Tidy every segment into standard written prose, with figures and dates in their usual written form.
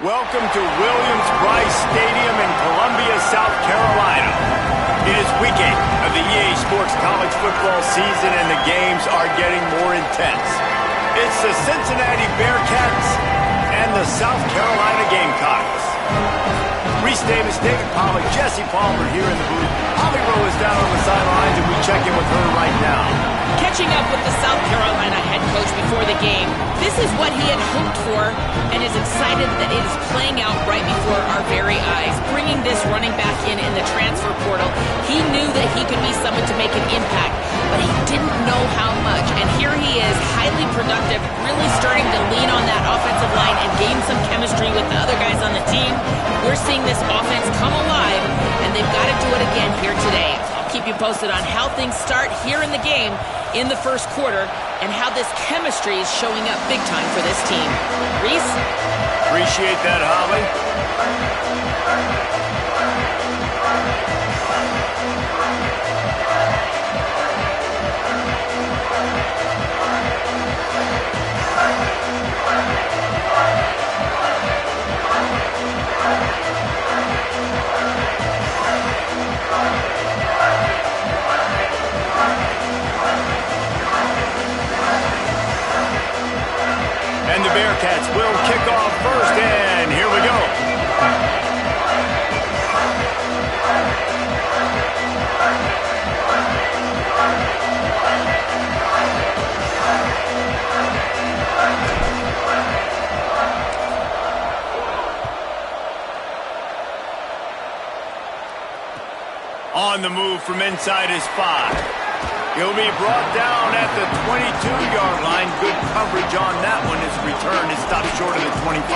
Welcome to Williams-Brice Stadium in Columbia, South Carolina. It is week 8 of the EA Sports college football season, and the games are getting more intense. It's the Cincinnati Bearcats and the South Carolina Gamecocks. Reese Davis, David Pollack, Jesse Palmer here in the booth. Holly Rowe is down on the sidelines, and we check in with her right now. Catching up with the South Carolina head coach before the game, this is what he had hoped for and is excited that it is playing out right before our very eyes. Bringing this running back in the transfer portal, he knew that he could be someone to make an impact, but he didn't know how much. And here he is, highly productive, really starting to lean on that offensive line and gain some chemistry with the other guys on the team. We're seeing this offense come alive, and they've got to do it again here today. I'll keep you posted on how things start here in the game in the first quarter and how this chemistry is showing up big time for this team. Reese? Appreciate that, Holly. And the Bearcats will kick off first, and here we go. On the move from inside his 5. He'll be brought down at the 22-yard line. Good coverage on that one. His return is stopped short of the 25.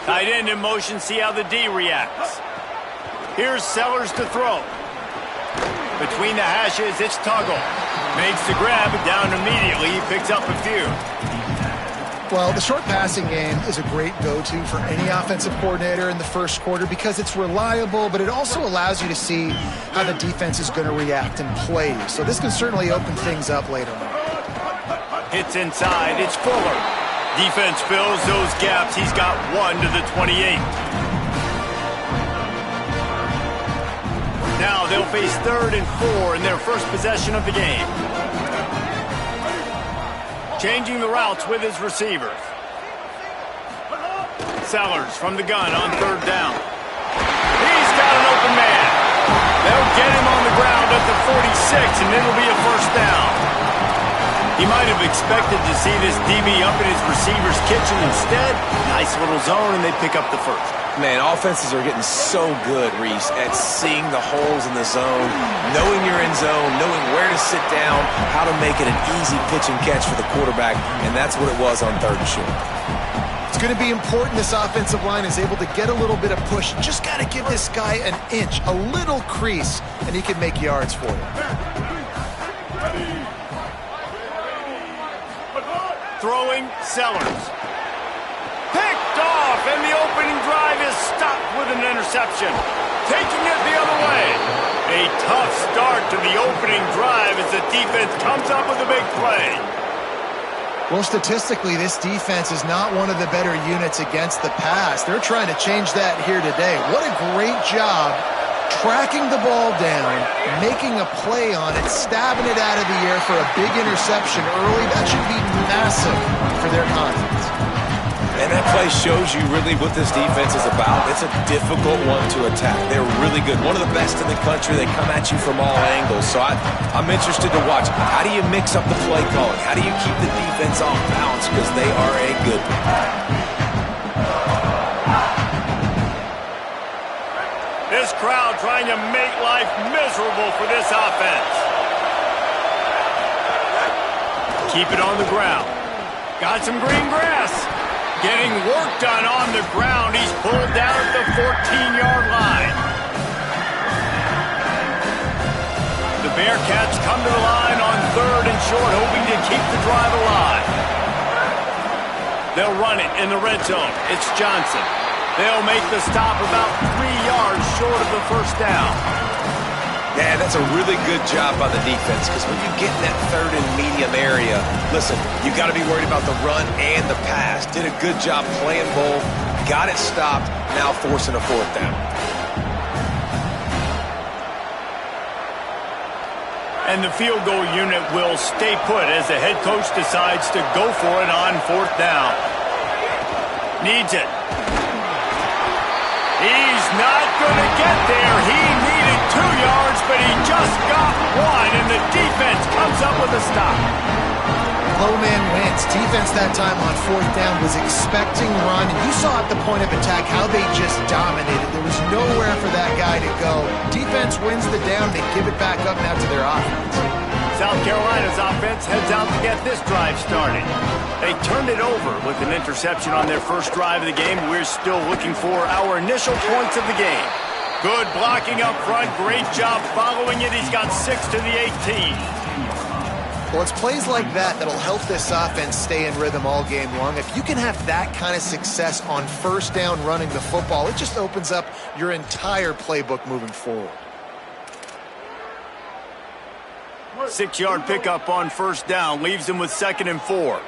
Tight end in motion. See how the D reacts. Here's Sellers to throw. Between the hashes, it's Tuggle. Makes the grab, down immediately. He picks up a few. Well, the short passing game is a great go-to for any offensive coordinator in the first quarter because it's reliable, but it also allows you to see how the defense is going to react and play. So this can certainly open things up later on. Hits inside. It's Fuller. Defense fills those gaps. He's got 1 to the 28. Now they'll face 3rd and 4 in their first possession of the game. Changing the routes with his receivers. Sellers from the gun on 3rd down. He's got an open man. They'll get him on the ground at the 46, and it'll be a first down. He might have expected to see this DB up in his receiver's kitchen. Instead, nice little zone, and they pick up the first. Man, offenses are getting so good, Reese, at seeing the holes in the zone, knowing you're in zone, knowing where to sit down, how to make it an easy pitch and catch for the quarterback, and that's what it was on 3rd and short. It's going to be important this offensive line is able to get a little bit of push. Just got to give this guy an inch, a little crease, and he can make yards for you. Throwing, Sellers. Picked off, and the opening drive is stopped with an interception. Taking it the other way. A tough start to the opening drive as the defense comes up with a big play. Well, statistically, this defense is not one of the better units against the pass. They're trying to change that here today. What a great job tracking the ball down, making a play on it, stabbing it out of the air for a big interception early. That should be massive for their confidence. And that play shows you really what this defense is about. It's a difficult one to attack. They're really good. One of the best in the country. They come at you from all angles. So I'm interested to watch. How do you mix up the play calling? How do you keep the defense off balance? Because they are a good one. This crowd trying to make life miserable for this offense. Keep it on the ground. Got some green grass. Getting work done on the ground. He's pulled down at the 14-yard line. The Bearcats come to the line on 3rd and short, hoping to keep the drive alive. They'll run it in the red zone. It's Johnson. They'll make the stop about 3 yards short of the first down. Yeah, that's a really good job by the defense, because when you get in that third and medium area, listen, you got to be worried about the run and the pass. Did a good job playing both, got it stopped, now forcing a fourth down. And the field goal unit will stay put as the head coach decides to go for it on fourth down. Needs it. He's not going to get there. He needed 2 yards, but he just got 1, and the defense comes up with a stop. Low man wins. Defense that time on fourth down was expecting run, and you saw at the point of attack how they just dominated. There was nowhere for that guy to go. Defense wins the down. They give it back up now to their offense. South Carolina's offense heads out to get this drive started. They turned it over with an interception on their first drive of the game. We're still looking for our initial points of the game. Good blocking up front. Great job following it. He's got 6 to the 18. Well, it's plays like that that'll help this offense stay in rhythm all game long. If you can have that kind of success on first down running the football, it just opens up your entire playbook moving forward. 6-yard pickup on first down leaves him with 2nd and 4.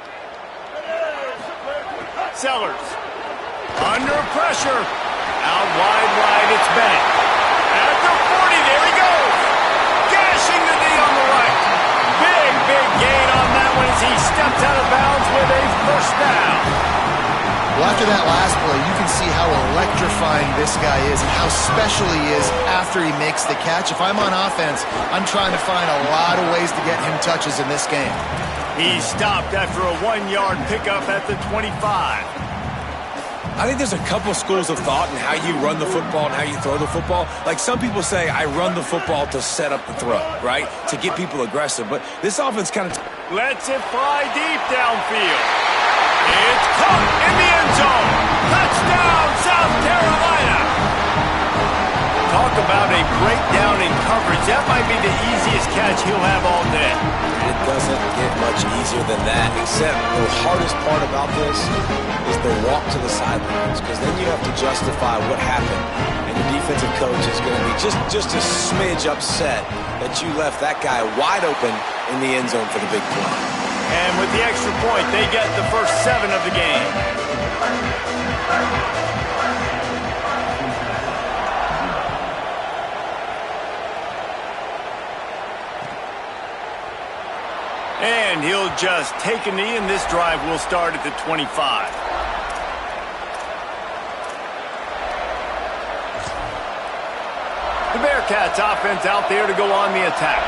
Sellers under pressure. Out wide, it's Bennett. At the 40, there he goes. Gashing the knee on the right. Big gain on that one as he steps out of bounds with a first down. Well, after that last play, you can see how electrifying this guy is and how special he is after he makes the catch. If I'm on offense, I'm trying to find a lot of ways to get him touches in this game. He stopped after a 1-yard pickup at the 25. I think there's a couple schools of thought in how you run the football and how you throw the football. Like, some people say, I run the football to set up the throw, right? To get people aggressive. But this offense kind of lets it fly deep downfield. It's caught in the end zone. Touchdown, South Carolina. Talk about a breakdown in coverage. That might be the easiest catch he'll have all day. It doesn't get much easier than that, except the hardest part about this is the walk to the sidelines, because then you have to justify what happened, and your defensive coach is going to be just a smidge upset that you left that guy wide open in the end zone for the big play. And with the extra point, they get the first 7 of the game. And he'll just take a knee, and this drive will start at the 25. The Bearcats offense out there to go on the attack.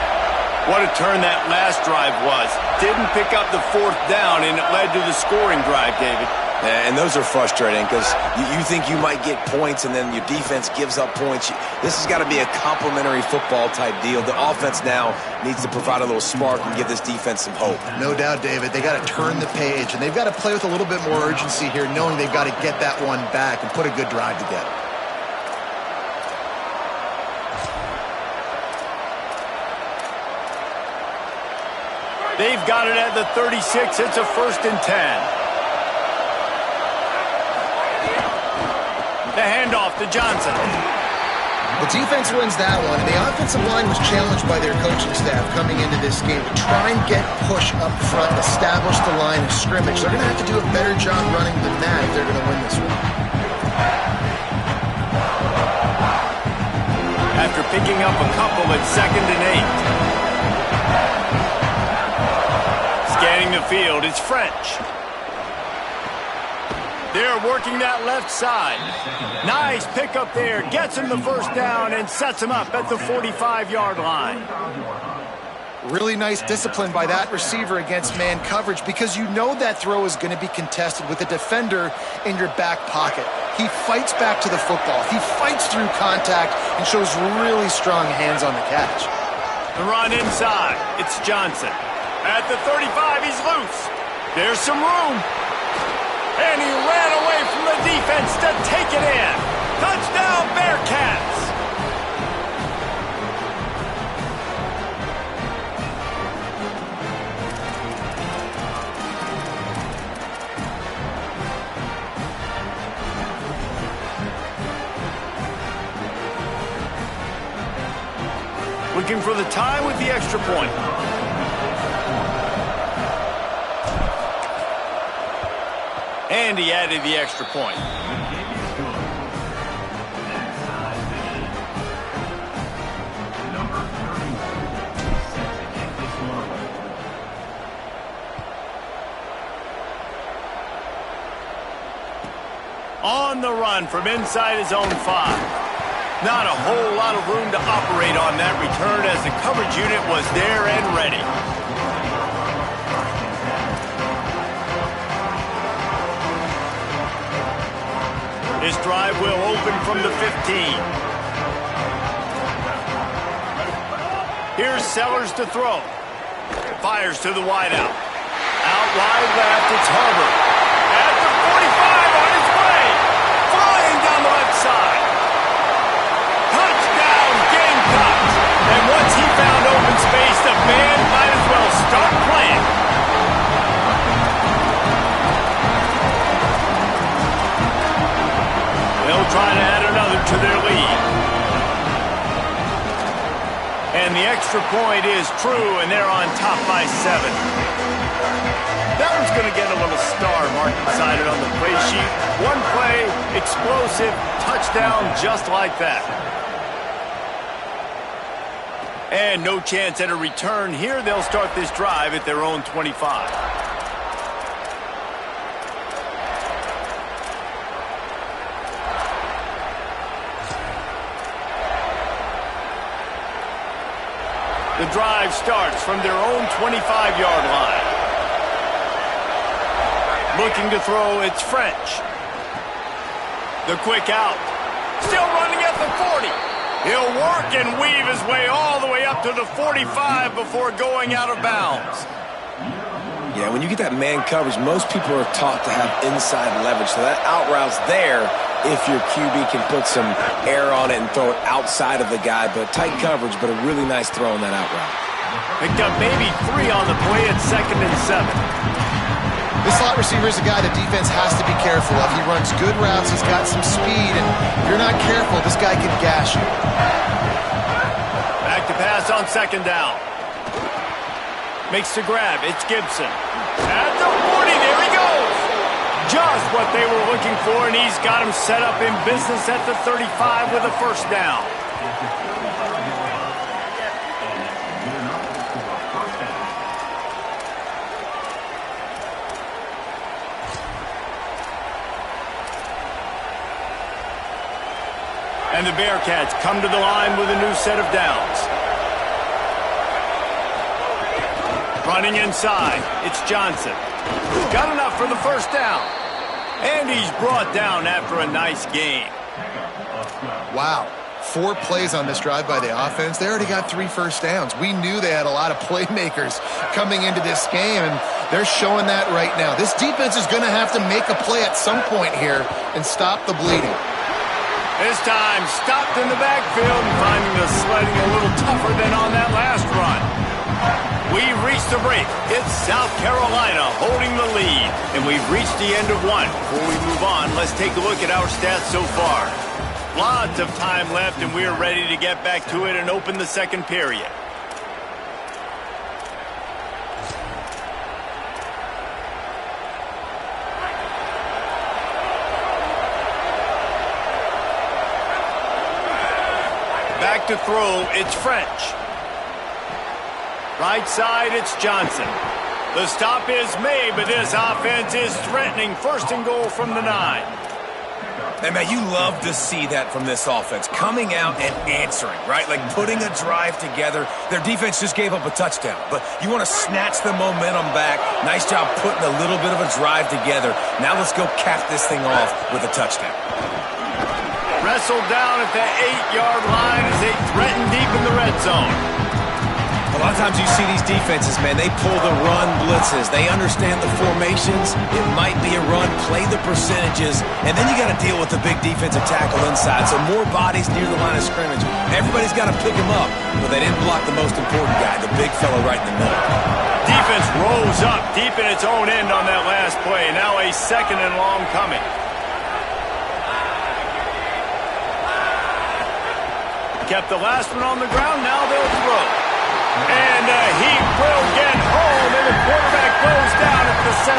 What a turn that last drive was. Didn't pick up the 4th down, and it led to the scoring drive, David. And those are frustrating, because you think you might get points and then your defense gives up points. This has got to be a complementary football type deal. The offense now needs to provide a little spark and give this defense some hope. No doubt, David. They got to turn the page, and they've got to play with a little bit more urgency here, knowing they've got to get that one back and put a good drive together. They've got it at the 36. It's a 1st and 10. The handoff to Johnson. The defense wins that one, and the offensive line was challenged by their coaching staff coming into this game to try and get push up front, establish the line of scrimmage. They're going to have to do a better job running than that if they're going to win this one. After picking up a couple at 2nd and 8. Scanning the field, it's French. They're working that left side. Nice pickup there. Gets him the first down and sets him up at the 45-yard line. Really nice discipline by that receiver against man coverage, because you know that throw is going to be contested with a defender in your back pocket. He fights back to the football. He fights through contact and shows really strong hands on the catch. The run inside. It's Johnson. At the 35, he's loose. There's some room. And he ran away from the defense to take it in. Touchdown, Bearcats! looking for the tie with the extra point. And he added the extra point. On the run from inside his own 5. Not a whole lot of room to operate on that return as the coverage unit was there and ready. This drive will open from the 15. Here's Sellers to throw. Fires to the wideout. Out wide left, it's Harvard. At the 45 on his way. Flying down the left side. Touchdown, Gamecocks. And once he found open space, the band might as well start playing. They'll try to add another to their lead. And the extra point is true, and they're on top by 7. That one's going to get a little star marked beside it on the play sheet. One play, explosive, touchdown just like that. And no chance at a return here. They'll start this drive at their own 25. The drive starts from their own 25-yard line. Looking to throw, it's French. The quick out. Still running at the 40. He'll work and weave his way all the way up to the 45 before going out of bounds. Yeah, when you get that man coverage, most people are taught to have inside leverage. So that out route's there if your QB can put some air on it and throw it outside of the guy. But tight coverage, but a really nice throw on that out route. Picked up maybe 3 on the play at 2nd and 7. This slot receiver is a guy the defense has to be careful of. He runs good routes, he's got some speed, and if you're not careful, this guy can gash you. Back to pass on 2nd down. Makes the grab, it's Gibson. At the 40, there he goes! Just what they were looking for, and he's got him set up in business at the 35 with a 1st down. And the Bearcats come to the line with a new set of downs. Running inside, it's Johnson. Got enough for the 1st down. And he's brought down after a nice gain. Wow. 4 plays on this drive by the offense. They already got 3 first downs. We knew they had a lot of playmakers coming into this game, and they're showing that right now. This defense is going to have to make a play at some point here and stop the bleeding. This time, stopped in the backfield and finding the sledding a little tougher than on that last run. We've reached the break. It's South Carolina holding the lead, and we've reached the end of one. Before we move on, let's take a look at our stats so far. Lots of time left, and we're ready to get back to it and open the 2nd period. Back to throw, it's French. Right side, it's Johnson. The stop is made, but this offense is threatening 1st and goal from the 9. And, man, you love to see that from this offense. Coming out and answering, right? Like putting a drive together. Their defense just gave up a touchdown. But you want to snatch the momentum back. Nice job putting a little bit of a drive together. Now let's go cap this thing off with a touchdown. Wrestled down at the 8-yard line as they threaten deep in the red zone. A lot of times you see these defenses, man, they pull the run blitzes. They understand the formations. It might be a run, play the percentages, and then you got to deal with the big defensive tackle inside. So more bodies near the line of scrimmage. Everybody's got to pick him up, but they didn't block the most important guy, the big fella right in the middle. Defense rose up deep in its own end on that last play. Now a 2nd and long coming. kept the last one on the ground. Now they'll throw. And he will get home, and the quarterback goes down at the 17.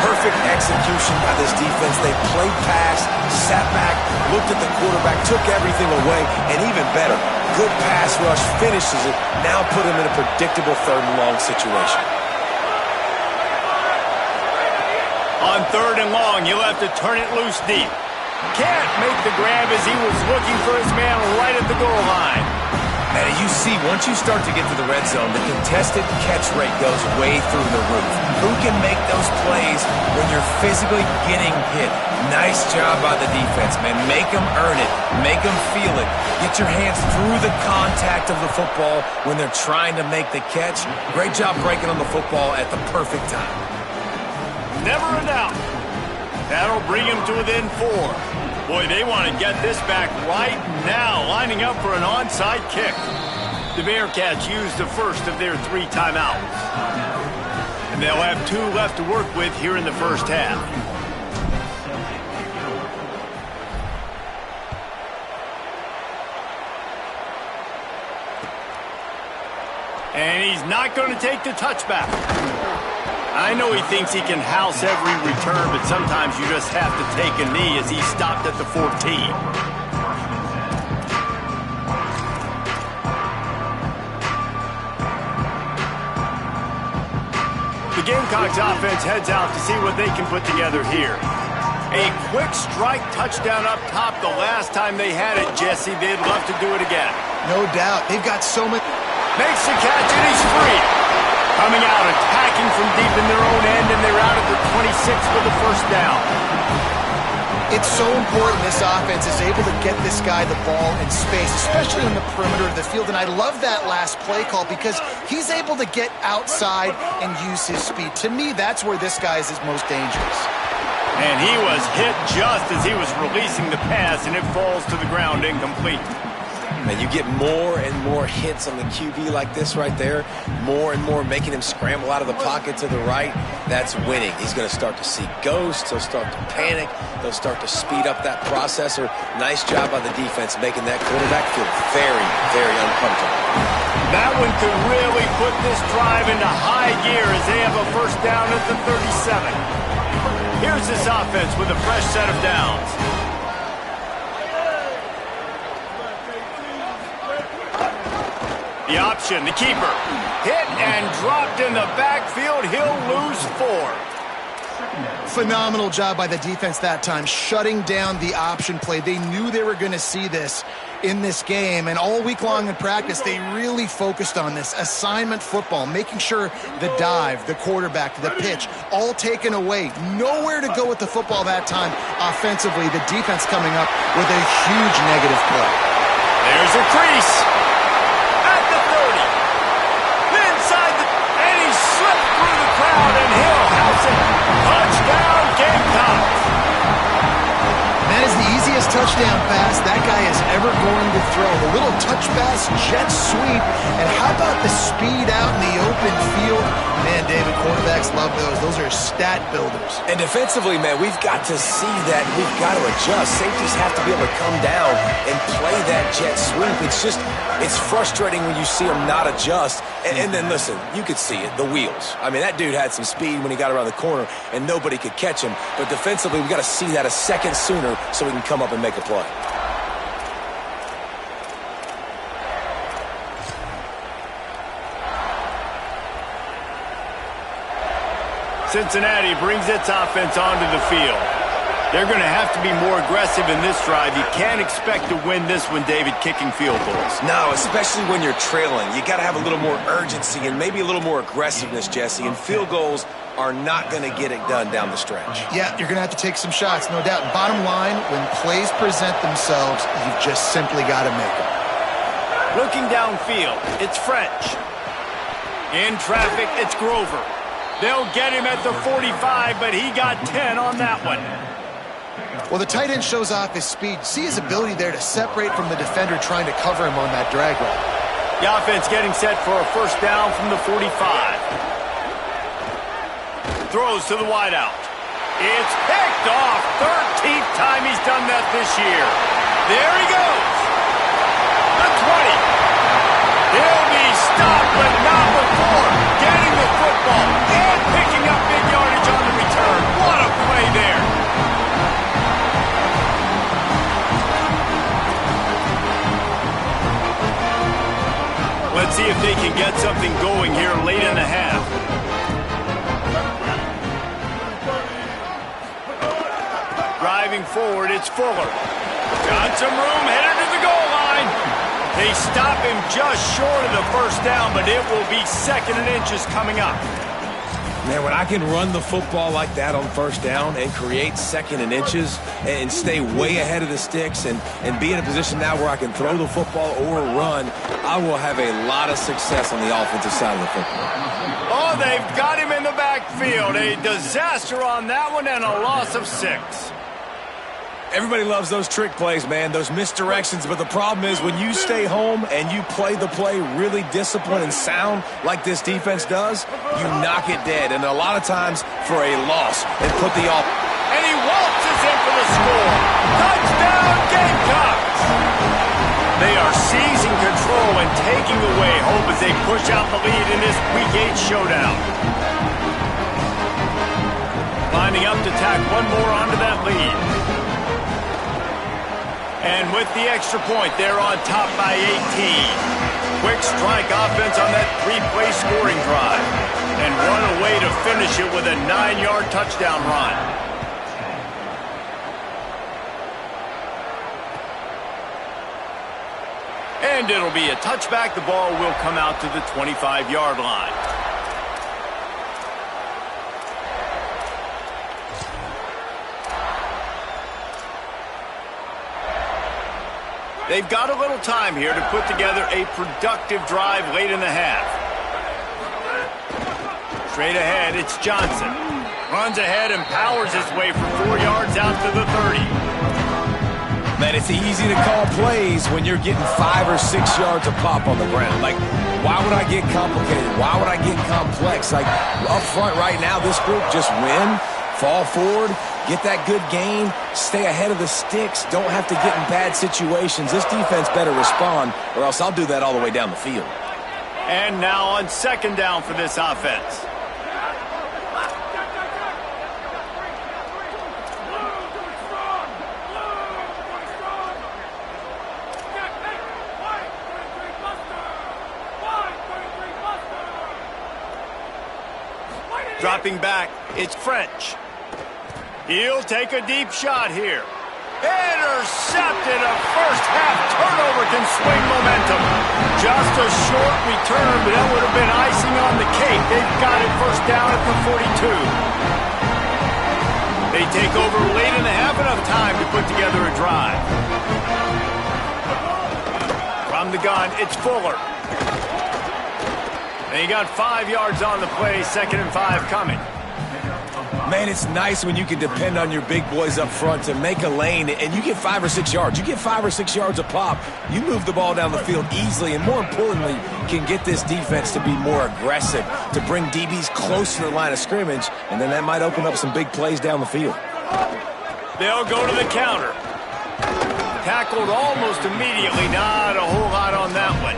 Perfect execution by this defense. They played pass, sat back, looked at the quarterback, took everything away, and even better, good pass rush, finishes it, now put him in a predictable 3rd and long situation. On 3rd and long, he'll have to turn it loose deep. Can't make the grab as he was looking for his man right at the goal line. And you see, once you start to get to the red zone, the contested catch rate goes way through the roof. Who can make those plays when you're physically getting hit? Nice job by the defense, man. Make them earn it. Make them feel it. Get your hands through the contact of the football when they're trying to make the catch. Great job breaking on the football at the perfect time. Never a doubt. That'll bring him to within 4. Boy, they want to get this back right now, lining up for an onside kick. The Bearcats used the first of their 3 timeouts. And they'll have 2 left to work with here in the first half. And he's not going to take the touchback. I know he thinks he can house every return, but sometimes you just have to take a knee as he stopped at the 14. The Gamecocks offense heads out to see what they can put together here. A quick strike touchdown up top the last time they had it, Jesse. They'd love to do it again. No doubt. They've got so many. Makes the catch, and he's free. Coming out, attacking from deep in their own end, and they're out at the 26 for the first down. It's so important this offense is able to get this guy the ball in space, especially on the perimeter of the field. And I love that last play call because he's able to get outside and use his speed. To me, that's where this guy is his most dangerous. And he was hit just as he was releasing the pass, and it falls to the ground incomplete. And you get more and more hits on the QB like this right there, more and more making him scramble out of the pocket to the right. That's winning. He's going to start to see ghosts. He'll start to panic. He'll start to speed up that processor. Nice job by the defense making that quarterback feel very, very uncomfortable. That one could really put this drive into high gear as they have a first down at the 37. Here's this offense with a fresh set of downs. The option, the keeper. Hit and dropped in the backfield. He'll lose 4. Phenomenal job by the defense that time, shutting down the option play. They knew they were going to see this in this game, and all week long in practice, they really focused on this. Assignment football, making sure the dive, the quarterback, the pitch, all taken away. Nowhere to go with the football that time offensively. The defense coming up with a huge negative play. There's a crease. And he slipped through the crowd, and he'll house it. Touchdown, Gamecocks. That is the easiest touchdown pass that guy is ever going to throw. The little touch pass, jet sweep, and how about the speed out in the open field? Man, David, quarterbacks love those. Those are stat builders. And defensively, man, we've got to see that. We've got to adjust. Safeties have to be able to come down and play that jet sweep. It's frustrating when you see him not adjust. And then, listen, you could see it, the wheels. I mean, that dude had some speed when he got around the corner, and nobody could catch him. But defensively, we've got to see that a second sooner so we can come up and make a play. Cincinnati brings its offense onto the field. They're going to have to be more aggressive in this drive. You can't expect to win this one, David, kicking field goals. No, especially when you're trailing. You got to have a little more urgency and maybe a little more aggressiveness, Jesse. And field goals are not going to get it done down the stretch. Yeah, you're going to have to take some shots, no doubt. Bottom line, when plays present themselves, you've just simply got to make them. Looking downfield, it's French. In traffic, it's Grover. They'll get him at the 45, but he got 10 on that one. Well, the tight end shows off his speed. See his ability there to separate from the defender trying to cover him on that drag route. The offense getting set for a first down from the 45. Throws to the wideout. It's picked off. 13th time he's done that this year. There he goes. 20. He'll be stopped, but not before getting the football and picking up big yardage on the return. What a play there. Let's see if they can get something going here late in the half. Driving forward, it's Fuller. Got some room, headed to the goal line. They stop him just short of the first down, but it will be 2nd and inches coming up. Man, when I can run the football like that on first down and create 2nd and inches and stay way ahead of the sticks and be in a position now where I can throw the football or run, I will have a lot of success on the offensive side of the football. Oh, they've got him in the backfield. A disaster on that one and a loss of 6. Everybody loves those trick plays, man, those misdirections, but the problem is when you stay home and you play the play really disciplined and sound like this defense does, you knock it dead, and a lot of times for a loss and put the off. And he waltzes in for the score. Touchdown, Gamecocks! They are seizing control and taking away hope as they push out the lead in this Week 8 showdown. Lining up to tack one more onto that lead. And with the extra point, they're on top by 18. Quick strike offense on that 3-play scoring drive. And run away to finish it with a 9-yard touchdown run. And it'll be a touchback. The ball will come out to the 25-yard line. They've got a little time here to put together a productive drive late in the half. Straight ahead, it's Johnson. Runs ahead and powers his way for 4 yards out to the 30. Man, it's easy to call plays when you're getting 5 or 6 yards of pop on the ground. Like, why would I get complicated? Why would I get complex? Like, up front right now, this group just win, fall forward, get that good gain, stay ahead of the sticks, don't have to get in bad situations. This defense better respond, or else I'll do that all the way down the field. And now on 2nd down for this offense. Dropping back, it's French. He'll take a deep shot here. Intercepted. A first-half turnover can swing momentum. Just a short return, but that would have been icing on the cake. They've got it first down at the 42. They take over late in the half, enough time to put together a drive. From the gun, it's Fuller. And he got 5 yards on the play, 2nd and 5 coming. Man, it's nice when you can depend on your big boys up front to make a lane, and you get 5 or 6 yards. You get 5 or 6 yards of pop, you move the ball down the field easily, and more importantly, can get this defense to be more aggressive, to bring DBs close to the line of scrimmage, and then that might open up some big plays down the field. They'll go to the counter. Tackled almost immediately. Not a whole lot on that one.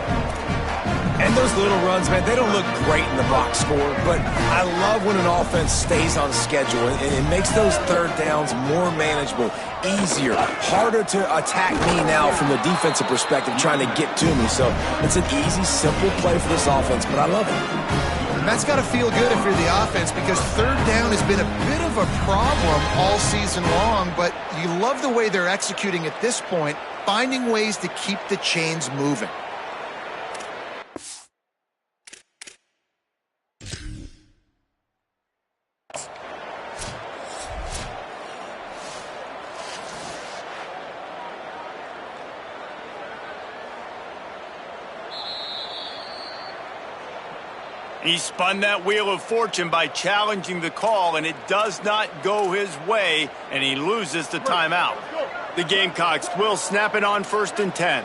And those little runs, man, they don't look great in the box score, but I love when an offense stays on schedule and it makes those 3rd downs more manageable, easier, harder to attack me now from the defensive perspective trying to get to me. So it's an easy, simple play for this offense, but I love it. And that's got to feel good if you're the offense, because 3rd down has been a bit of a problem all season long, but you love the way they're executing at this point, finding ways to keep the chains moving. He spun that wheel of fortune by challenging the call, and it does not go his way, and he loses the timeout. The Gamecocks will snap it on 1st and 10.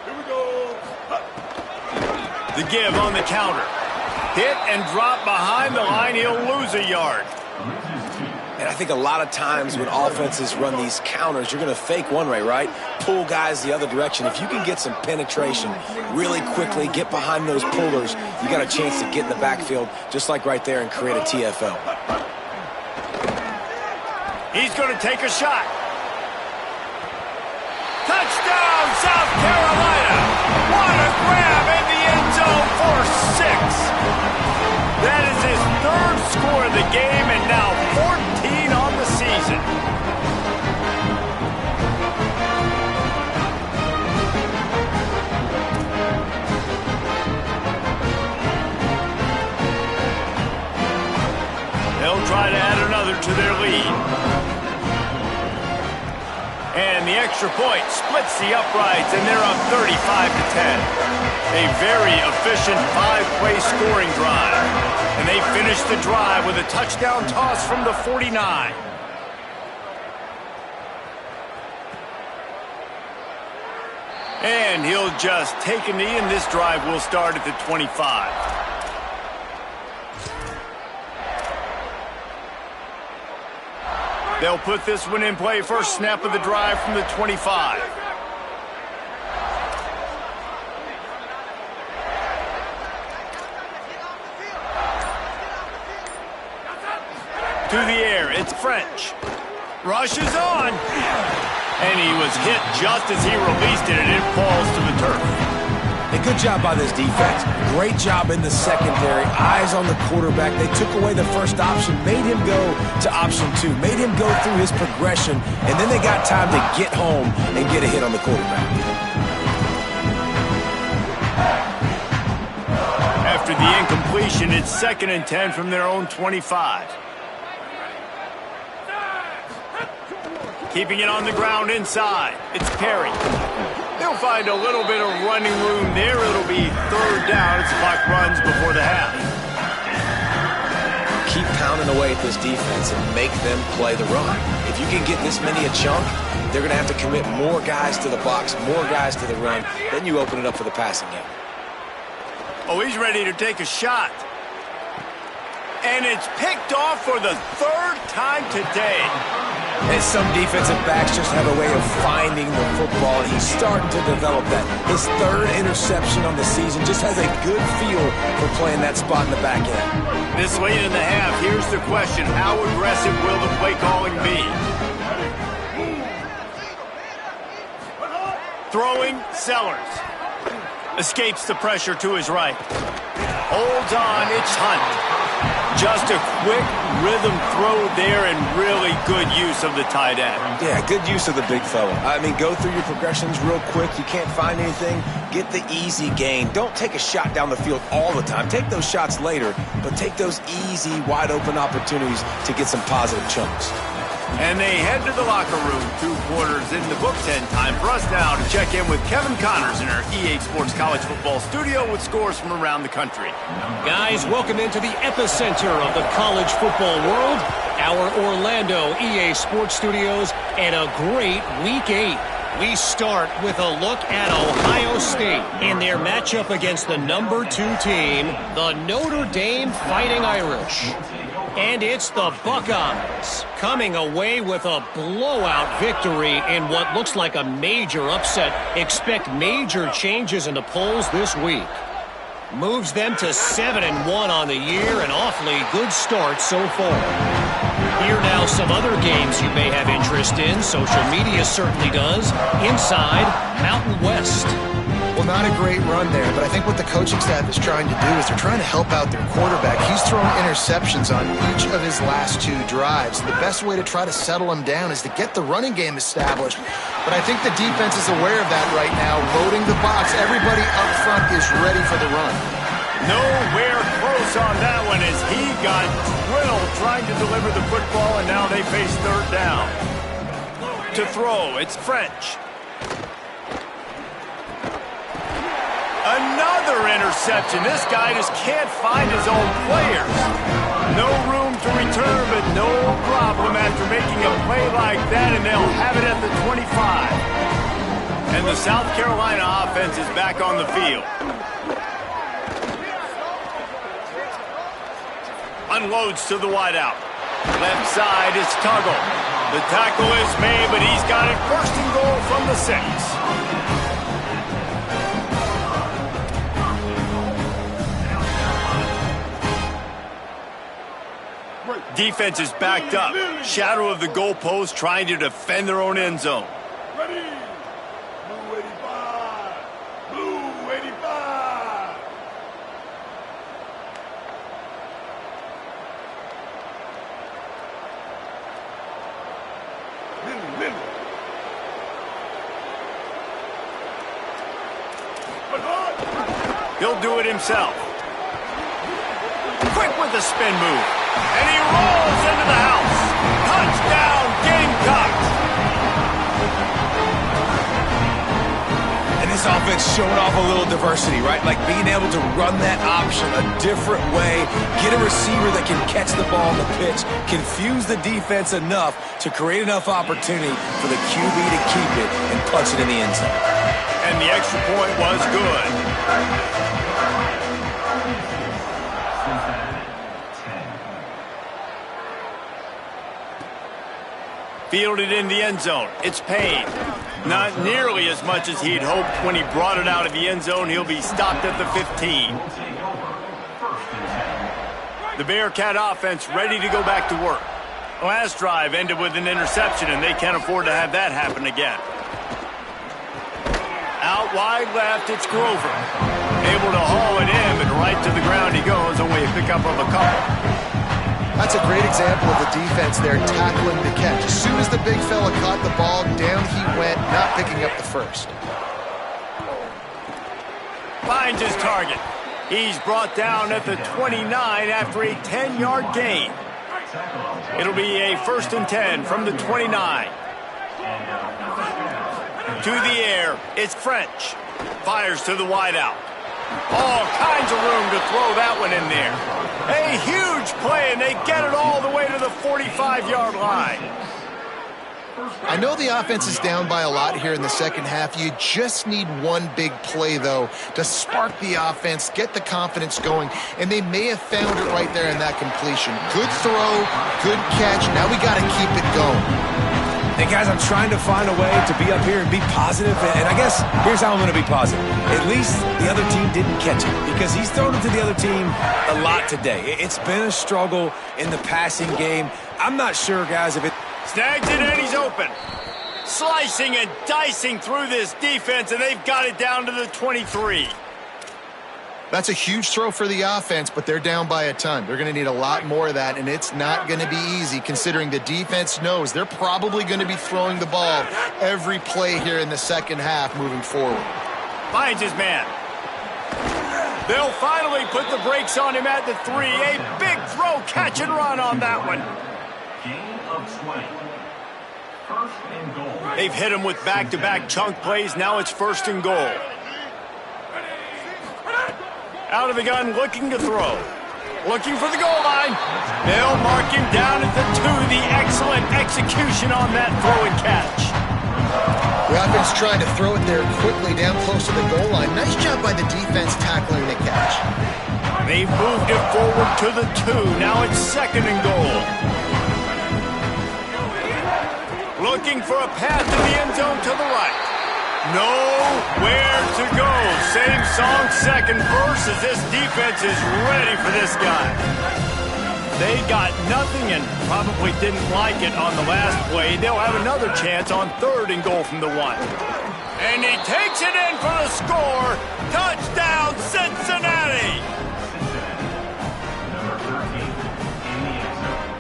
Here we go. The give on the counter. Hit and drop behind the line. He'll lose a yard. And I think a lot of times when offenses run these counters, you're going to fake one way, right? Pull guys the other direction. If you can get some penetration really quickly, get behind those pullers, you got a chance to get in the backfield, just like right there, and create a TFL. He's going to take a shot. Touchdown, South Carolina! What a grab in the end zone for 6. That is his 3rd score of the game and now 14 on the season. They'll try to add another to their lead. And the extra point splits the uprights, and they're up 35-10. A very efficient 5-play scoring drive. And they finish the drive with a touchdown toss from the 49. And he'll just take a knee, and this drive will start at the 25. They'll put this one in play. First snap of the drive from the 25. To the air, it's French. Rushes on. And he was hit just as he released it, and it falls to the turf. A good job by this defense. Great job in the secondary. Eyes on the quarterback. They took away the first option, made him go to option 2, made him go through his progression, and then they got time to get home and get a hit on the quarterback. After the incompletion, it's 2nd and 10 from their own 25. Keeping it on the ground inside. It's Perry. They'll find a little bit of running room there. It'll be 3rd down as the clock runs before the half. Keep pounding away at this defense and make them play the run. If you can get this many a chunk, they're going to have to commit more guys to the box, more guys to the run. Then you open it up for the passing game. Oh, he's ready to take a shot. And it's picked off for the 3rd time today. And some defensive backs just have a way of finding the football, and he's starting to develop that. His 3rd interception on the season, just has a good feel for playing that spot in the back end. This late in the half, here's the question. How aggressive will the play calling be? Throwing, Sellers. Escapes the pressure to his right. Holds on, it's Hunt. Just a quick rhythm throw there and really good use of the tight end. Yeah, good use of the big fella. I mean, go through your progressions real quick. You can't find anything, get the easy gain. Don't take a shot down the field all the time. Take those shots later, but take those easy, wide-open opportunities to get some positive chunks. And they head to the locker room. 2 quarters in the books, and time for us now to check in with Kevin Connors in our EA Sports College Football studio with scores from around the country. Guys, welcome into the epicenter of the college football world, our Orlando EA Sports studios, and a great Week 8. We start with a look at Ohio State in their matchup against the number 2 team, the Notre Dame Fighting Irish. And it's the Buckeyes coming away with a blowout victory in what looks like a major upset. Expect major changes in the polls this week. Moves them to 7-1 on the year, an awfully good start so far. Here now some other games you may have interest in. Social media certainly does. Inside Mountain West. Well, not a great run there, but I think what the coaching staff is trying to do is they're trying to help out their quarterback. He's thrown interceptions on each of his last 2 drives. The best way to try to settle him down is to get the running game established. But I think the defense is aware of that right now, loading the box. Everybody up front is ready for the run. Nowhere close on that one as he got drilled trying to deliver the football, and now they face 3rd down. To throw, it's French. Another interception. This guy just can't find his own players. No room to return, but no problem after making a play like that, and they'll have it at the 25. And the South Carolina offense is back on the field. Unloads to the wideout. Left side, it's Tuggle. The tackle is made, but he's got it first and goal from the 6. Defense is backed up. Shadow of the goalpost trying to defend their own end zone. Ready. Blue 85. Blue 85. Lily. He'll do it himself. Quick with the spin move. And he rolls into the house. Touchdown, Gamecocks. And this offense showing off a little diversity, right? Like being able to run that option a different way, get a receiver that can catch the ball on the pitch, confuse the defense enough to create enough opportunity for the QB to keep it and punch it in the end zone. And the extra point was good. Fielded in the end zone. It's Payne. Not nearly as much as he'd hoped when he brought it out of the end zone. He'll be stopped at the 15. The Bearcat offense ready to go back to work. Last drive ended with an interception, and they can't afford to have that happen again. Out wide left, it's Grover. Able to haul it in, but right to the ground he goes, only a pickup of a couple. That's a great example of the defense there tackling the catch. As soon as the big fella caught the ball, down he went, not picking up the first. Finds his target. He's brought down at the 29 after a 10-yard gain. It'll be a 1st and 10 from the 29. To the air, it's French. Fires to the wideout. All kinds of room to throw that one in there. A huge play, and they get it all the way to the 45-yard line. I know the offense is down by a lot here in the second half. You just need one big play, though, to spark the offense, get the confidence going, and they may have found it right there in that completion. Good throw, good catch. Now we got to keep it going. And guys, I'm trying to find a way to be up here and be positive, and I guess here's how I'm going to be positive. At least the other team didn't catch it, because he's thrown it to the other team a lot today. It's been a struggle in the passing game. I'm not sure, guys, if it... Snags it and he's open. Slicing and dicing through this defense, and they've got it down to the 23. That's a huge throw for the offense, but they're down by a ton. They're going to need a lot more of that, and it's not going to be easy considering the defense knows they're probably going to be throwing the ball every play here in the second half moving forward. Finds his man. They'll finally put the brakes on him at the 3. A big throw, catch and run on that one. Gain of 20. 1st and goal. They've hit him with back-to-back chunk plays. Now it's 1st and goal. Out of the gun, looking to throw. Looking for the goal line. They'll mark him down at the 2. The excellent execution on that throw and catch. The offense trying to throw it there quickly down close to the goal line. Nice job by the defense tackling the catch. They've moved it forward to the 2. Now it's 2nd and goal. Looking for a path to the end zone to the right. Nowhere to go. Same song, second verse, as this defense is ready for this guy. They got nothing and probably didn't like it on the last play. They'll have another chance on 3rd and goal from the 1. And he takes it in for the score. Touchdown, Cincinnati! Number 13 in the end zone.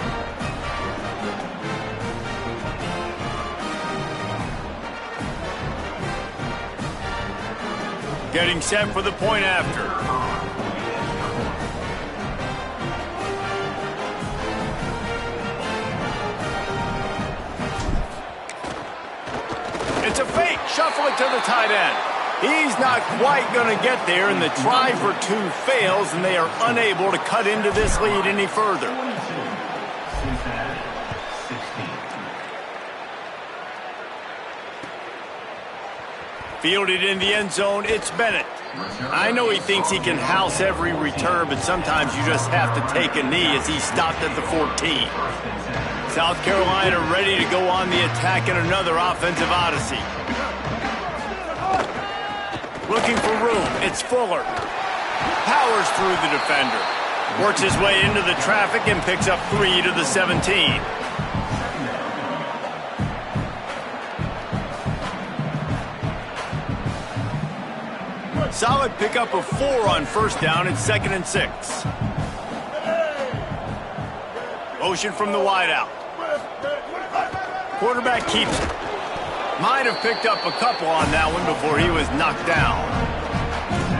Getting set for the point after. It's a fake. Shuffle it to the tight end. He's not quite going to get there, and the try for 2 fails, and they are unable to cut into this lead any further. Cincinnati 16. Fielded in the end zone, it's Bennett. I know he thinks he can house every return, but sometimes you just have to take a knee as he stopped at the 14. South Carolina ready to go on the attack in another offensive odyssey. Looking for room. It's Fuller. Powers through the defender. Works his way into the traffic and picks up 3 to the 17. Solid pickup of 4 on first down. It's 2nd and 6. Motion from the wideout. Quarterback keeps it. Might have picked up a couple on that one before he was knocked down.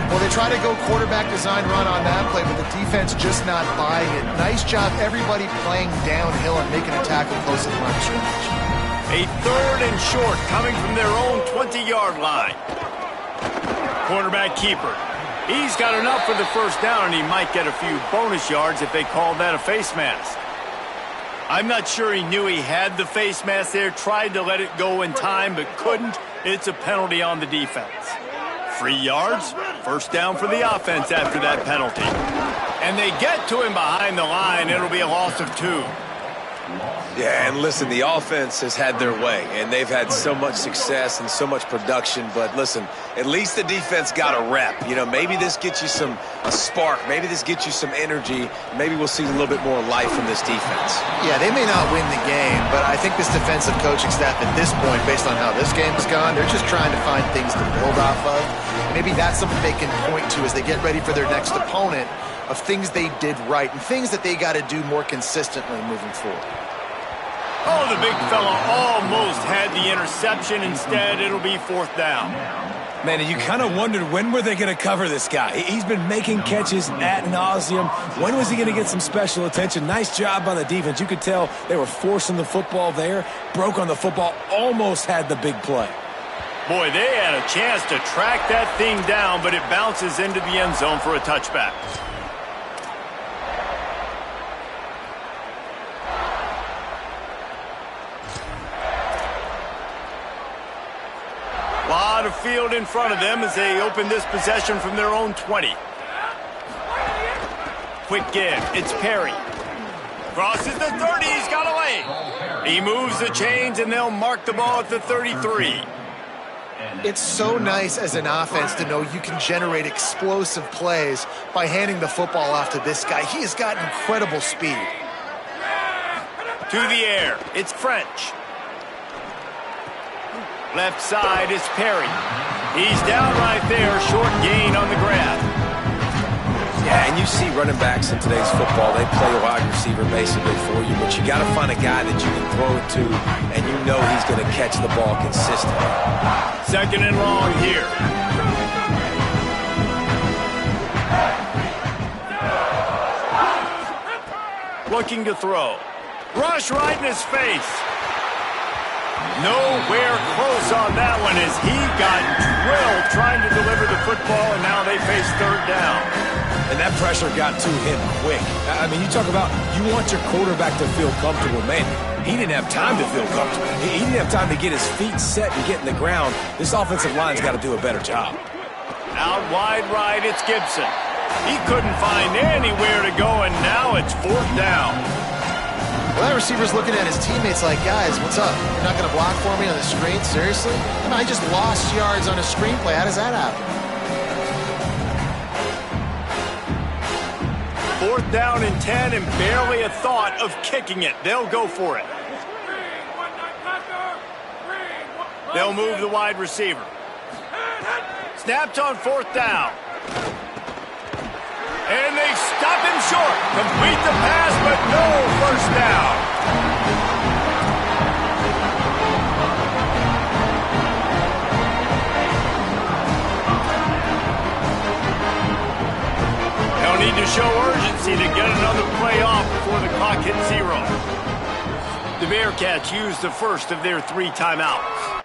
Well, they try to go quarterback design run on that play, but the defense just not buying it. Nice job, everybody playing downhill and making a tackle close to the line of scrimmage. A 3rd and short coming from their own 20-yard line. Quarterback keeper. He's got enough for the first down, and he might get a few bonus yards if they call that a face mask. I'm not sure he knew he had the face mask there, tried to let it go in time, but couldn't. It's a penalty on the defense. 3 yards, first down for the offense after that penalty. And they get to him behind the line. It'll be a loss of 2. Yeah, and listen, the offense has had their way, and they've had so much success and so much production. But listen, at least the defense got a rep. You know, maybe this gets you a spark. Maybe this gets you some energy. Maybe we'll see a little bit more life from this defense. Yeah, they may not win the game, but I think this defensive coaching staff at this point, based on how this game's gone, they're just trying to find things to build off of. Maybe that's something they can point to as they get ready for their next opponent, of things they did right and things that they got to do more consistently moving forward. Oh, the big fella almost had the interception. Instead, it'll be 4th down. Man, and you kind of wondered, when were they going to cover this guy? He's been making catches ad nauseum. When was he going to get some special attention? Nice job by the defense. You could tell they were forcing the football there, broke on the football, almost had the big play. Boy, they had a chance to track that thing down, but it bounces into the end zone for a touchback. Lot of field in front of them as they open this possession from their own 20. Quick give. It's Perry. Crosses the 30. He's got a lane. He moves the chains, and they'll mark the ball at the 33. It's so nice as an offense to know you can generate explosive plays by handing the football off to this guy. He has got incredible speed. To the air. It's French. Left side is Perry. He's down right there, short gain on the grab. Yeah, and you see running backs in today's football, they play a wide receiver basically for you, but you got to find a guy that you can throw it to, and you know he's going to catch the ball consistently. 2nd and long here. Looking to throw. Rush right in his face. Nowhere close on that one as he got drilled trying to deliver the football, and now they face 3rd down. And that pressure got to him quick. I mean, you talk about you want your quarterback to feel comfortable. Man, he didn't have time to feel comfortable. He didn't have time to get his feet set and get in the ground. This offensive line's got to do a better job. Out wide right, it's Gibson. He couldn't find anywhere to go, and now it's 4th down. Well, that receiver's looking at his teammates like, guys, what's up? You're not going to block for me on the screen? Seriously? I mean, I just lost yards on a screenplay. How does that happen? 4th down and 10, and barely a thought of kicking it. They'll go for it. They'll move the wide receiver. Snapped on 4th down. And they stop him short. Complete the pass, but no first down. They'll need to show urgency to get another play off before the clock hits 0. The Bearcats use the first of their 3 timeouts.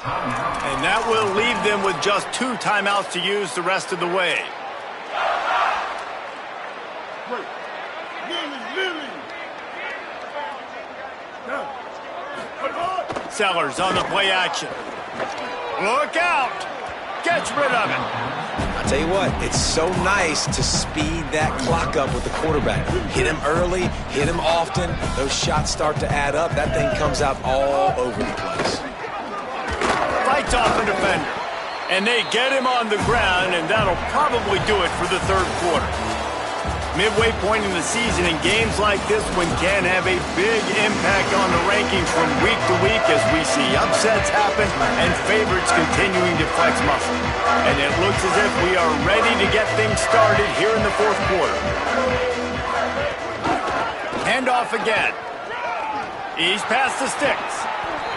And that will leave them with just 2 timeouts to use the rest of the way. Sellers on the play action. Look out! Gets rid of it. I'll tell you what, it's so nice to speed that clock up with the quarterback. Hit him early, hit him often. Those shots start to add up. That thing comes out all over the place. Fights off a defender. And they get him on the ground, and that'll probably do it for the third quarter. Midway point in the season, and games like this one can have a big impact on the rankings from week to week as we see upsets happen and favorites continuing to flex muscle. And it looks as if we are ready to get things started here in the fourth quarter. Handoff again. He's past the sticks.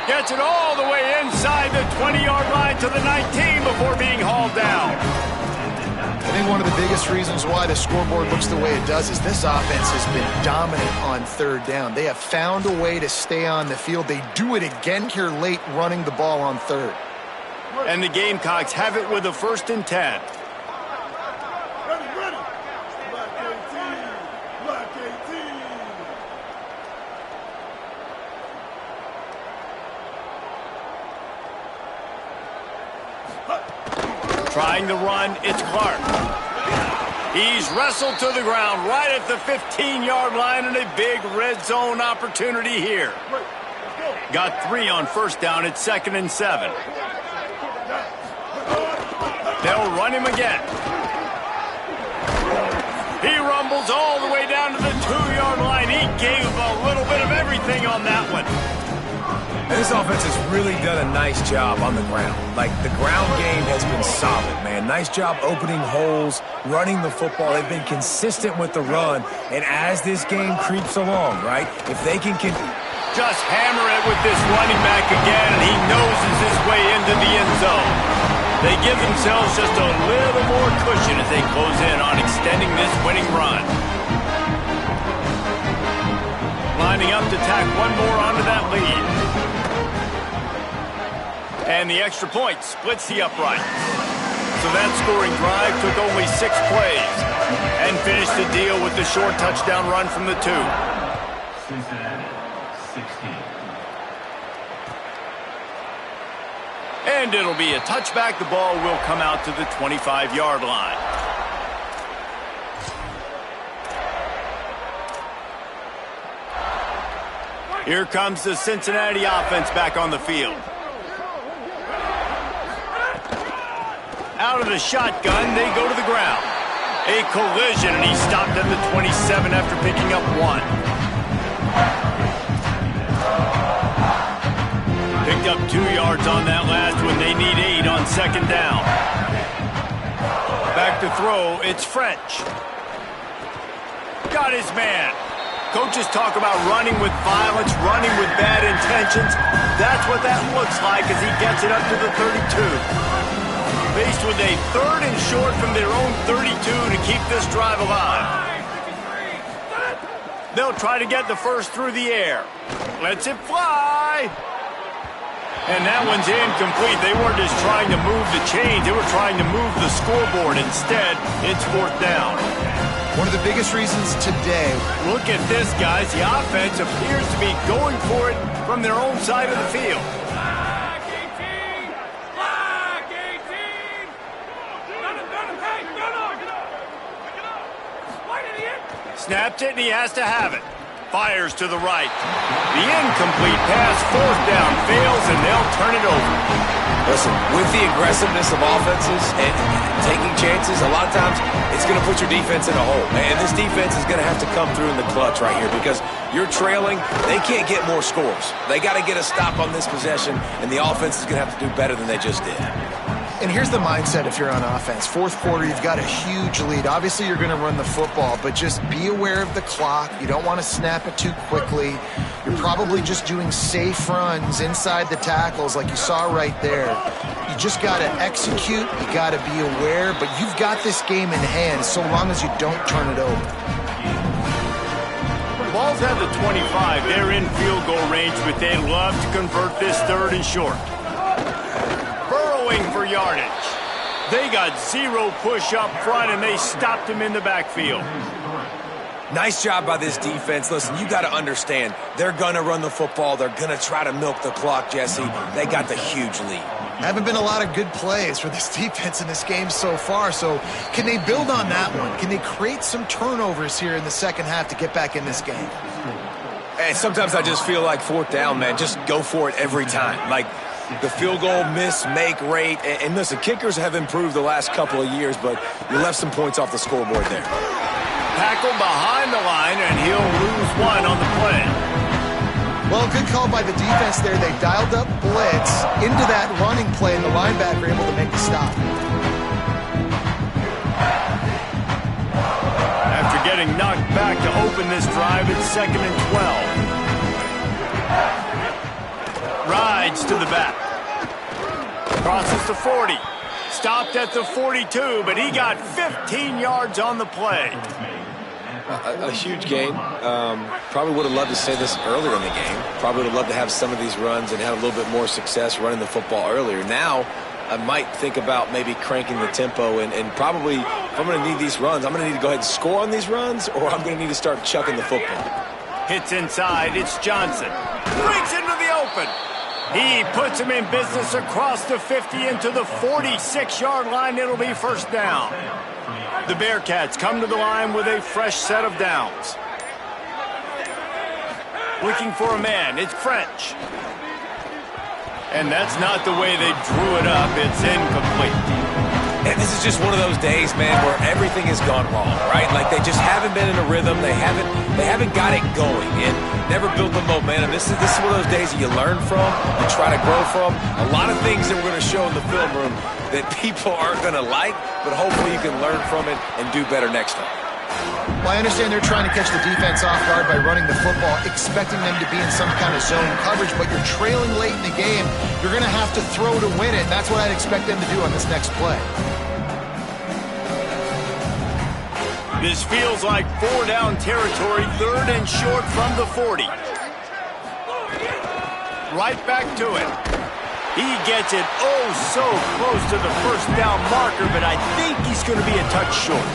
Gets it all the way inside the 20-yard line to the 19 before being hauled down. I think one of the biggest reasons why the scoreboard looks the way it does is this offense has been dominant on third down. They have found a way to stay on the field. They do it again here late, running the ball on third. And the Gamecocks have it with a 1st and 10. Ready. Black 18. Black 18. Trying the run, it's Clark. He's wrestled to the ground right at the 15-yard line, and a big red zone opportunity here. Got 3 on 1st down. It's 2nd and 7. They'll run him again. He rumbles all the way down to the 2-yard line. He gave a little bit of everything on that one. And this offense has really done a nice job on the ground. Like, the ground game has been solid, man. Nice job opening holes, running the football. They've been consistent with the run. And as this game creeps along, right, if they can just hammer it with this running back again, and he noses his way into the end zone. They give themselves just a little more cushion as they close in on extending this winning run. Lining up to tack one more onto that lead. And the extra point splits the uprights. So that scoring drive took only 6 plays and finished the deal with the short touchdown run from the 2. Cincinnati, 16. And it'll be a touchback. The ball will come out to the 25-yard line. Here comes the Cincinnati offense back on the field. Out of the shotgun, they go to the ground. A collision, and he stopped at the 27 after picking up 1. Picked up 2 yards on that last one. They need 8 on 2nd down. Back to throw, it's French. Got his man. Coaches talk about running with violence, running with bad intentions. That's what that looks like as he gets it up to the 32. Faced with a 3rd and short from their own 32 to keep this drive alive. They'll try to get the first through the air. Lets it fly. And that one's incomplete. They weren't just trying to move the chains. They were trying to move the scoreboard. Instead, it's 4th down. One of the biggest reasons today. Look at this, guys. The offense appears to be going for it from their own side of the field. Snapped it, and he has to have it. Fires to the right. The incomplete pass, 4th down, fails, and they'll turn it over. Listen, with the aggressiveness of offenses and taking chances, a lot of times it's going to put your defense in a hole. And this defense is going to have to come through in the clutch right here because you're trailing. They can't get more scores. They got to get a stop on this possession, and the offense is going to have to do better than they just did. And here's the mindset if you're on offense. 4th quarter, you've got a huge lead. Obviously, you're going to run the football, but just be aware of the clock. You don't want to snap it too quickly. You're probably just doing safe runs inside the tackles like you saw right there. You just got to execute. You got to be aware, but you've got this game in hand so long as you don't turn it over. Ball's at the 25. They're in field goal range, but they'd love to convert this 3rd and short. For yardage. They got 0 push up front, and they stopped him in the backfield. Nice job by this defense. Listen, you got to understand, they're going to run the football. They're going to try to milk the clock, Jesse. They got the huge lead. Haven't been a lot of good plays for this defense in this game so far, so can they build on that one? Can they create some turnovers here in the second half to get back in this game? And sometimes I just feel like fourth down, man, just go for it every time. Like the field goal miss-make rate. And listen, kickers have improved the last couple of years, but you left some points off the scoreboard there. Tackle behind the line, and he'll lose one on the play. Well, good call by the defense there. They dialed up blitz into that running play, and the linebacker able to make the stop. After getting knocked back to open this drive, it's 2nd and 12. Rides to the back. Crosses to 40. Stopped at the 42, but he got 15 yards on the play. A huge game. Probably would have loved to say this earlier in the game. Probably would have loved to have some of these runs and have a little bit more success running the football earlier. Now, I might think about maybe cranking the tempo and probably, if I'm going to need these runs, I'm going to need to go ahead and score on these runs, or I'm going to need to start chucking the football. Hits inside. It's Johnson. Breaks into the open. He puts him in business across the 50 into the 46-yard line. It'll be first down. The Bearcats come to the line with a fresh set of downs. Looking for a man. It's French. And that's not the way they drew it up. It's incomplete. And this is just one of those days, man, where everything has gone wrong, right? Like they just haven't been in a rhythm. They haven't got it going and never built the momentum. This is one of those days that you learn from, you try to grow from. A lot of things that we're going to show in the film room that people aren't going to like, but hopefully you can learn from it and do better next time. Well, I understand they're trying to catch the defense off guard by running the football, expecting them to be in some kind of zone coverage, but you're trailing late in the game. You're going to have to throw to win it, and that's what I'd expect them to do on this next play. This feels like 4-down territory, 3rd and short from the 40. Right back to it. He gets it oh so close to the first down marker, but I think he's going to be a touch short.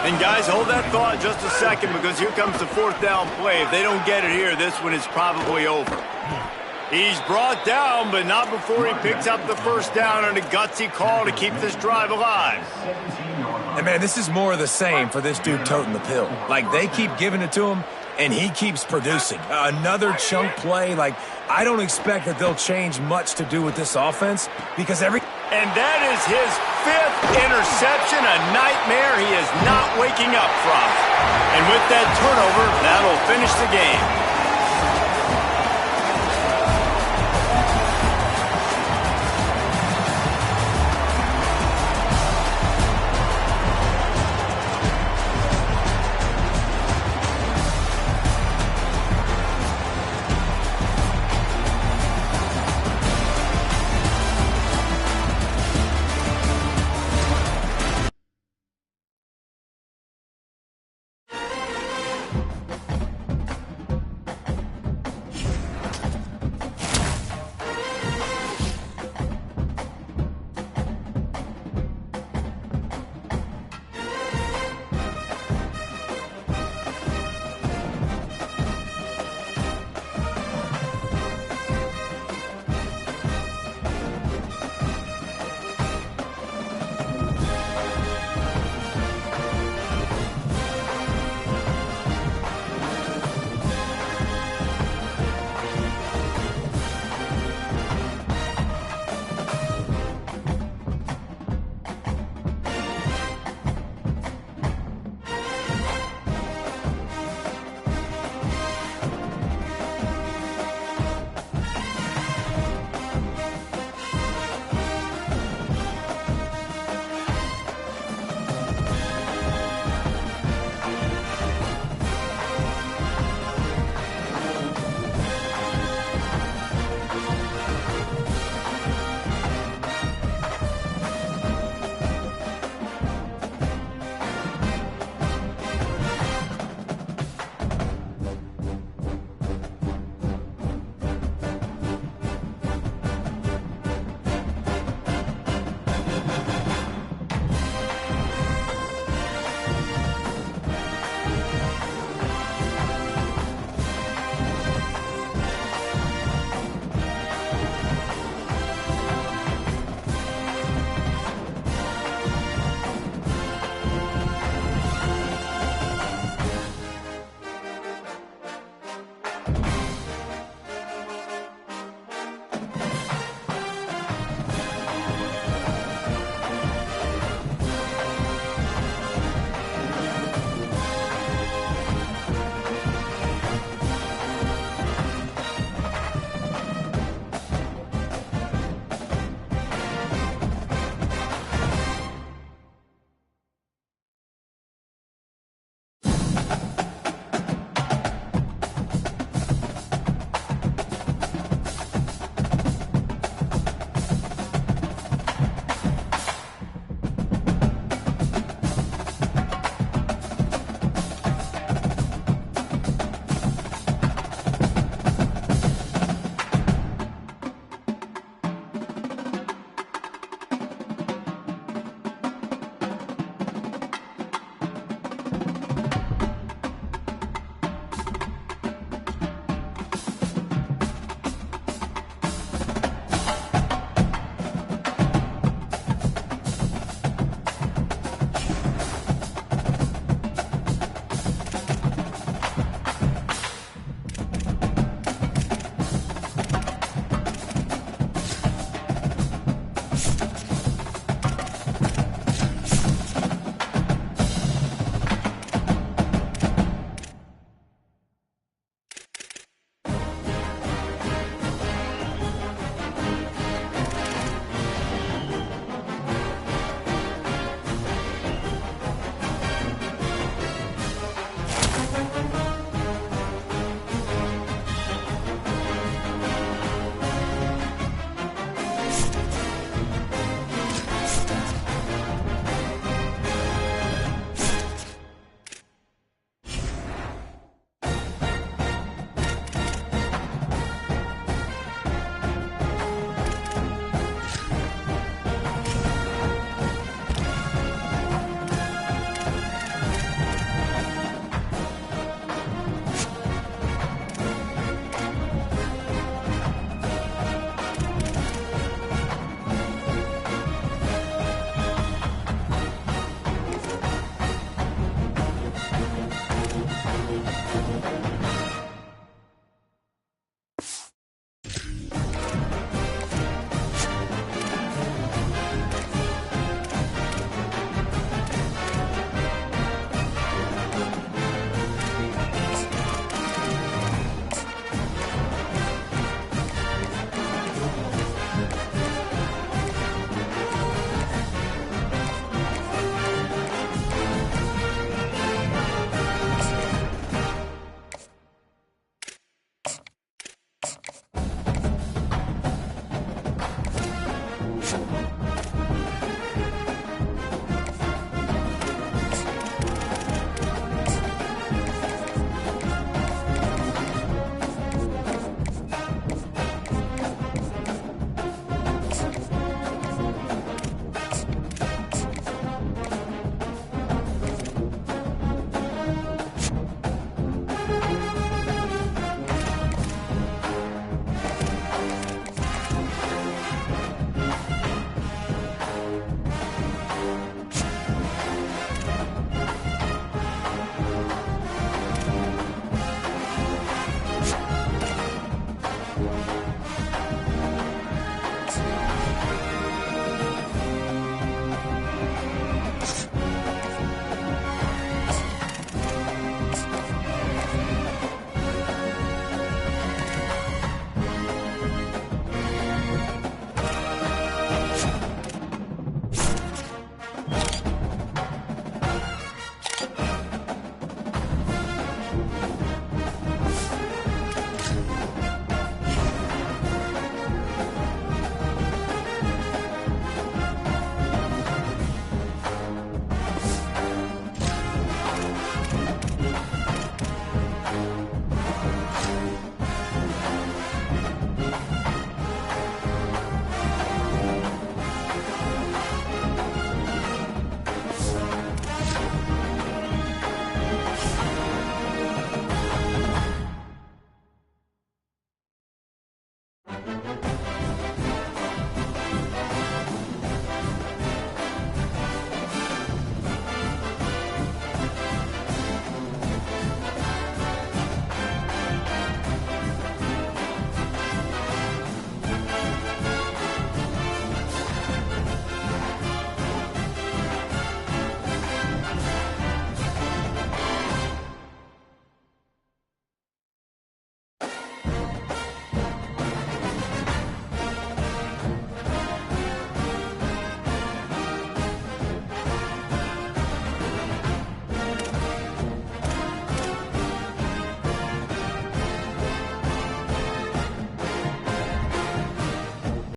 And guys, hold that thought just a second, because here comes the 4th down play. If they don't get it here, this one is probably over. He's brought down, but not before he picks up the first down on a gutsy call to keep this drive alive. And, man, this is more of the same for this dude toting the pill. Like, they keep giving it to him, and he keeps producing. Another chunk play. Like, I don't expect that they'll change much to do with this offense because And that is his 5th interception, a nightmare he is not waking up from. And with that turnover, that'll finish the game.